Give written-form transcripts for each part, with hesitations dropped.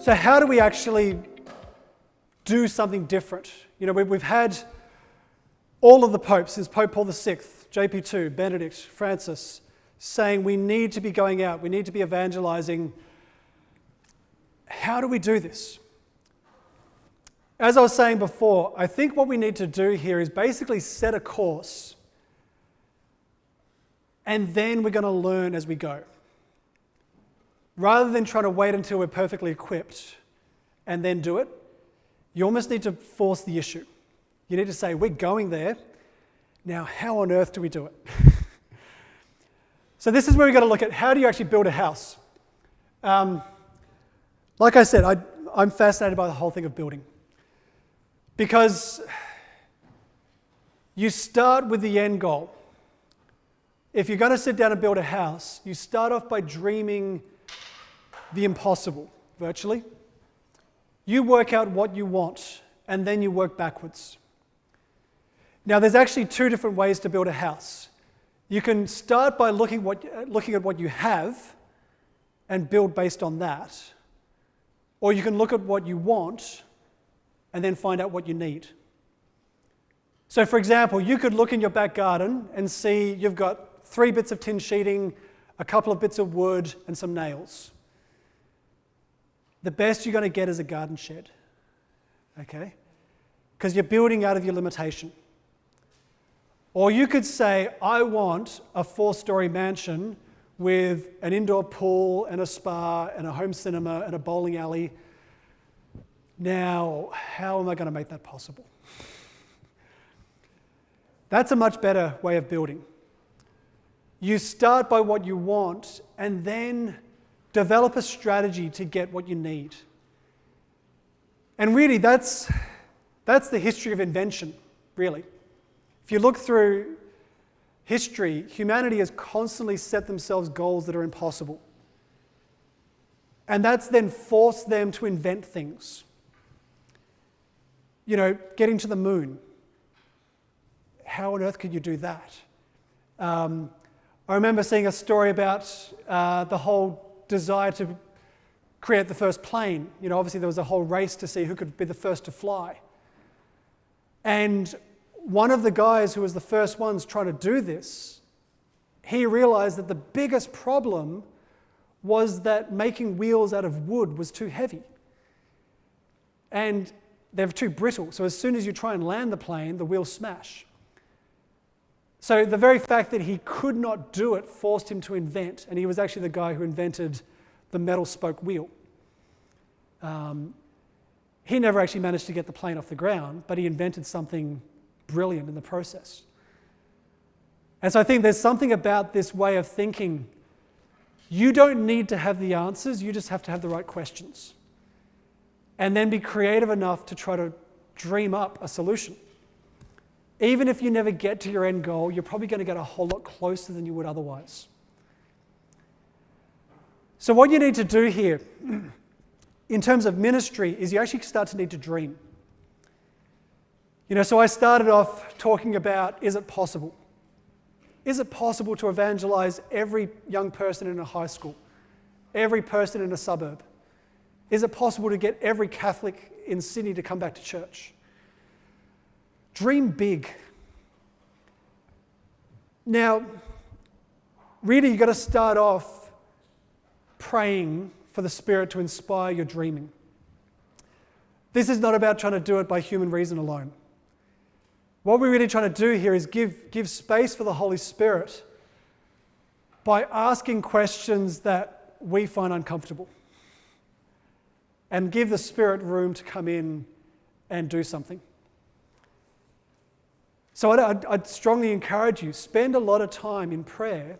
So how do we actually do something different? You know, we've had all of the popes, since Pope Paul VI, JP2, Benedict, Francis, saying we need to be going out, we need to be evangelizing. How do we do this? As I was saying before, I think what we need to do here is basically set a course, and then we're going to learn as we go. Rather than trying to wait until we're perfectly equipped and then do it, you almost need to force the issue. You need to say, we're going there. Now, how on earth do we do it? So this is where we've got to look at how do you actually build a house. Like I said, I'm fascinated by the whole thing of building. Because you start with the end goal. If you're going to sit down and build a house, you start off by dreaming the impossible, virtually. You work out what you want, and then you work backwards. Now, there's actually two different ways to build a house. You can start by looking at what you have and build based on that. Or you can look at what you want and then find out what you need. So, for example, you could look in your back garden and see you've got 3 bits of tin sheeting, a couple of bits of wood, and some nails. The best you're going to get is a garden shed, okay? Because you're building out of your limitation. Or you could say, I want a 4-story mansion with an indoor pool and a spa and a home cinema and a bowling alley. Now, how am I going to make that possible? That's a much better way of building. You start by what you want and then develop a strategy to get what you need. And really, that's the history of invention, really. If you look through history, humanity has constantly set themselves goals that are impossible. And that's then forced them to invent things. You know, getting to the moon. How on earth could you do that? I remember seeing a story about the whole desire to create the first plane. You know, obviously there was a whole race to see who could be the first to fly. And one of the guys who was the first ones trying to do this, he realized that the biggest problem was that making wheels out of wood was too heavy. And they're too brittle. So as soon as you try and land the plane, the wheels smash. So the very fact that he could not do it forced him to invent, and he was actually the guy who invented the metal spoke wheel. He never actually managed to get the plane off the ground, but he invented something brilliant in the process. And so I think there's something about this way of thinking. You don't need to have the answers, you just have to have the right questions. And then be creative enough to try to dream up a solution. Even if you never get to your end goal, you're probably going to get a whole lot closer than you would otherwise. So what you need to do here, in terms of ministry, is you actually start to need to dream. You know, so I started off talking about, is it possible? Is it possible to evangelize every young person in a high school? Every person in a suburb? Is it possible to get every Catholic in Sydney to come back to church? Dream big. Now, really, you've got to start off praying for the Spirit to inspire your dreaming. This is not about trying to do it by human reason alone. What we're really trying to do here is give space for the Holy Spirit by asking questions that we find uncomfortable, and give the Spirit room to come in and do something. So I'd strongly encourage you, spend a lot of time in prayer.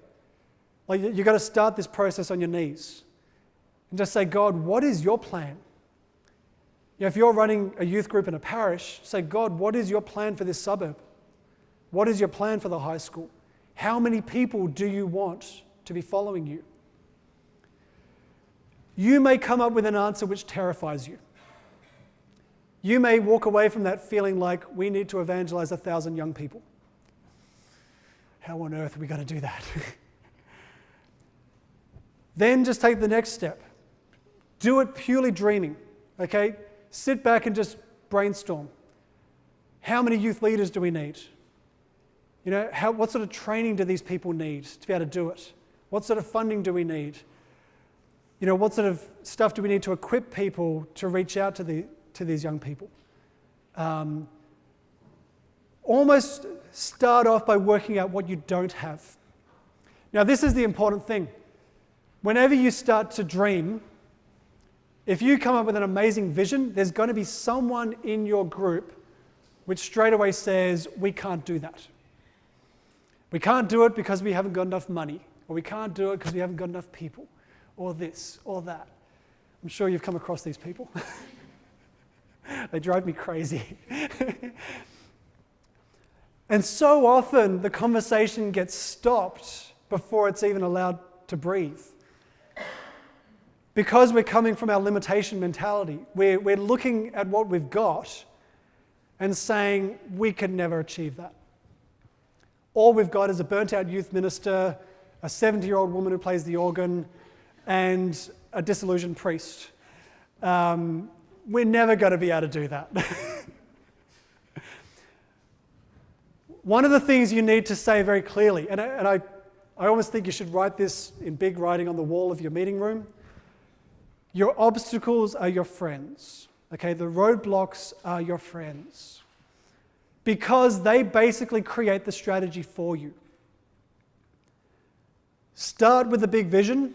Like, you've got to start this process on your knees and just say, God, what is your plan? You know, if you're running a youth group in a parish, say, God, what is your plan for this suburb? What is your plan for the high school? How many people do you want to be following you? You may come up with an answer which terrifies you. You may walk away from that feeling like, we need to evangelize 1,000 young people. How on earth are we going to do that? Then just take the next step. Do it purely dreaming, okay? Sit back and just brainstorm. How many youth leaders do we need? You know, what sort of training do these people need to be able to do it? What sort of funding do we need? You know, what sort of stuff do we need to equip people to reach out to these young people? Almost start off by working out what you don't have. Now, this is the important thing. Whenever you start to dream, if you come up with an amazing vision, there's going to be someone in your group which straight away says, we can't do that. We can't do it because we haven't got enough money, or we can't do it because we haven't got enough people, or this, or that. I'm sure you've come across these people. They drive me crazy. And so often the conversation gets stopped before it's even allowed to breathe. Because we're coming from our limitation mentality, we're looking at what we've got and saying, we could never achieve that. All we've got is a burnt-out youth minister, a 70-year-old woman who plays the organ, and a disillusioned priest. We're never going to be able to do that. One of the things you need to say very clearly, and I almost think you should write this in big writing on the wall of your meeting room. Your obstacles are your friends. Okay, the roadblocks are your friends. Because they basically create the strategy for you. Start with the big vision,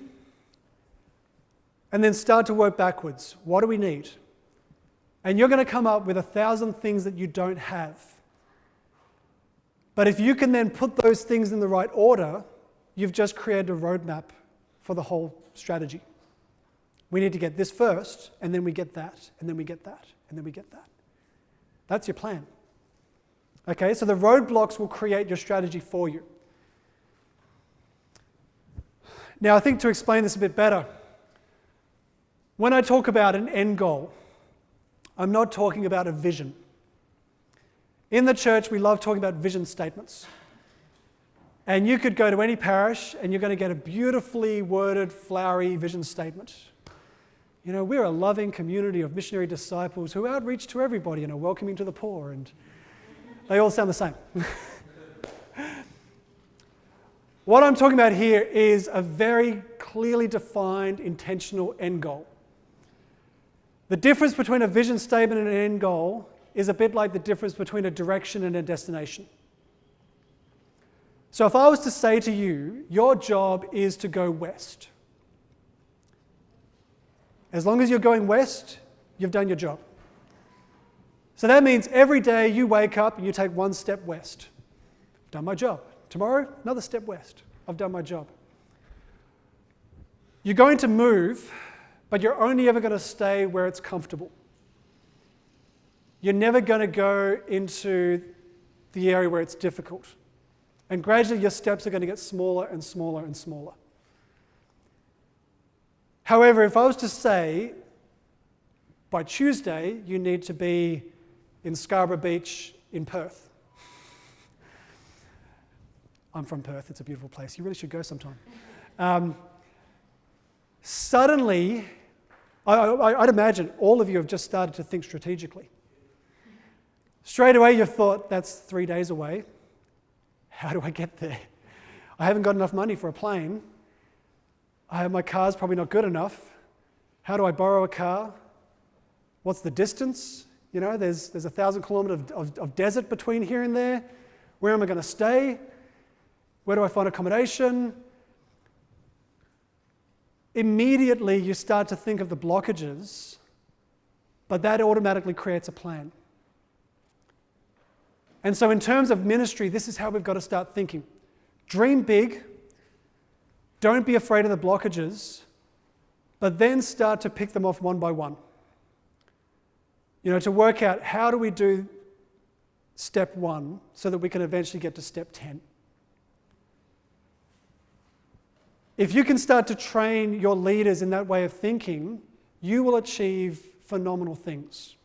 and then start to work backwards. What do we need? And you're going to come up with 1,000 things that you don't have. But if you can then put those things in the right order, you've just created a roadmap for the whole strategy. We need to get this first, and then we get that, and then we get that, and then we get that. That's your plan. Okay, so the roadblocks will create your strategy for you. Now, I think to explain this a bit better, when I talk about an end goal, I'm not talking about a vision. In the church, we love talking about vision statements. And you could go to any parish and you're going to get a beautifully worded, flowery vision statement. You know, we're a loving community of missionary disciples who outreach to everybody and are welcoming to the poor. And they all sound the same. What I'm talking about here is a very clearly defined, intentional end goal. The difference between a vision statement and an end goal is a bit like the difference between a direction and a destination. So if I was to say to you, your job is to go west. As long as you're going west, you've done your job. So that means every day you wake up and you take one step west. I've done my job. Tomorrow, another step west. I've done my job. You're going to move, but you're only ever going to stay where it's comfortable. You're never going to go into the area where it's difficult. And gradually your steps are going to get smaller and smaller and smaller. However, if I was to say, by Tuesday, you need to be in Scarborough Beach in Perth. I'm from Perth, it's a beautiful place. You really should go sometime. Suddenly, I'd imagine all of you have just started to think strategically. Straight away you've thought, that's 3 days away. How do I get there? I haven't got enough money for a plane. My car's probably not good enough. How do I borrow a car? What's the distance? You know, there's 1,000 kilometers of desert between here and there. Where am I going to stay? Where do I find accommodation? Immediately you start to think of the blockages, but that automatically creates a plan. And so in terms of ministry, this is how we've got to start thinking. Dream big. Don't be afraid of the blockages, but then start to pick them off one by one. You know, to work out how do we do step 1 so that we can eventually get to step 10. If you can start to train your leaders in that way of thinking, you will achieve phenomenal things.